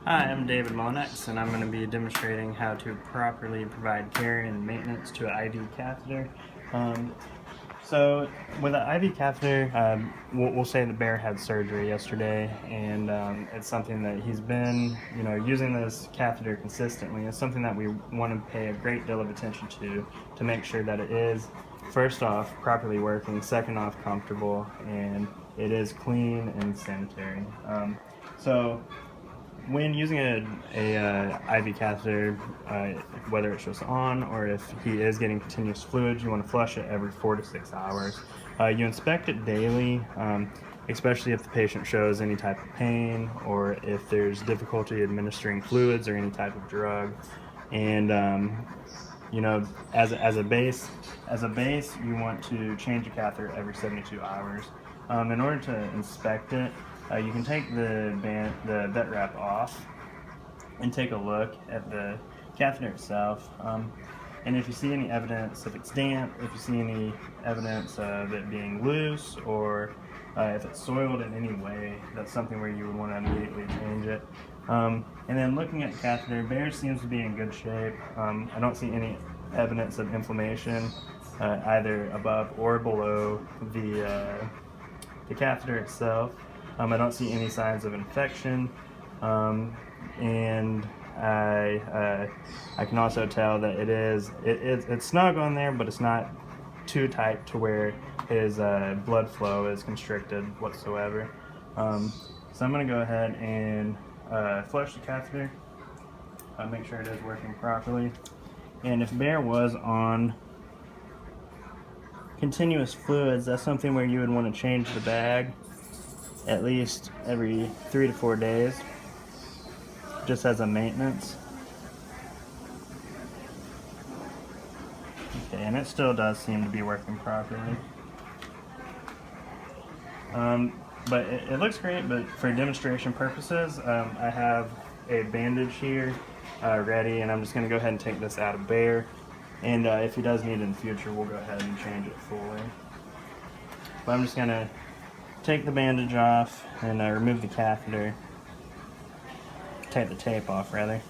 Hi, I'm David Monex, and I'm going to be demonstrating how to properly provide care and maintenance to an IV catheter. Um, so, with an IV catheter, we'll say the bear had surgery yesterday, and it's something that he's been, using this catheter consistently. It's something that we want to pay a great deal of attention to make sure that it is, first off, properly working, second off, comfortable, and it is clean and sanitary. So when using a IV catheter, whether it's just on or if he is getting continuous fluids, you want to flush it every 4 to 6 hours. You inspect it daily, especially if the patient shows any type of pain or if there's difficulty administering fluids or any type of drug. And as a base, you want to change the catheter every 72 hours. In order to inspect it, you can take the vet wrap off and take a look at the catheter itself. And if you see any evidence, if it's damp, if you see any evidence of it being loose, or if it's soiled in any way, that's something where you would want to immediately change it. And then looking at the catheter, Bear seems to be in good shape. I don't see any evidence of inflammation either above or below the catheter itself. I don't see any signs of infection, and I can also tell that it's snug on there, but it's not too tight to where his blood flow is constricted whatsoever. So I'm going to go ahead and flush the catheter, make sure it is working properly. And if Bear was on continuous fluids, that's something where you would want to change the bag at least every 3 to 4 days, just as a maintenance. Okay, and it still does seem to be working properly. But it looks great, but for demonstration purposes, I have a bandage here ready, and I'm just going to go ahead and take this out of Bear. And if he does need it in the future, we'll go ahead and change it fully. But I'm just going to take the bandage off and remove the catheter. Take the tape off, rather.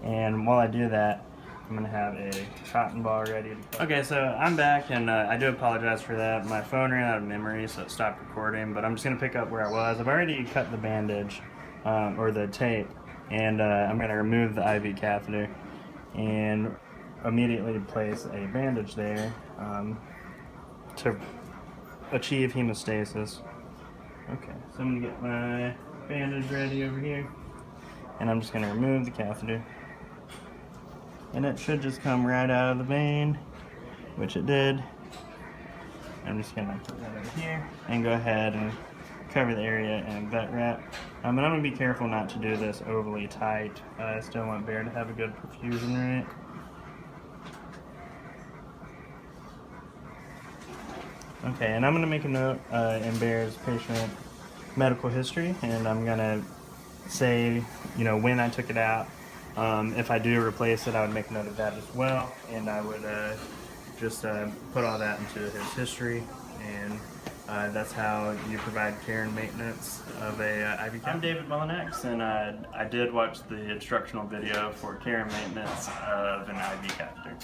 And while I do that, I'm going to have a cotton ball ready. Okay, so I'm back, and I do apologize for that. My phone ran out of memory, so it stopped recording, but I'm just going to pick up where I was. I've already cut the bandage, or the tape, and I'm going to remove the IV catheter and immediately place a bandage there to achieve hemostasis. Okay, so I'm going to get my bandage ready over here, and I'm just going to remove the catheter, and it should just come right out of the vein, which it did. I'm just going to put that over here and go ahead and cover the area in vet wrap. And I'm going to be careful not to do this overly tight. I still want Bear to have a good perfusion rate. Okay, and I'm going to make a note in Bear's patient medical history, and I'm going to say, when I took it out. If I do replace it, I would make a note of that as well, and I would just put all that into his history, and that's how you provide care and maintenance of a IV catheter. I'm David Monex, and I did watch the instructional video for care and maintenance of an IV catheter.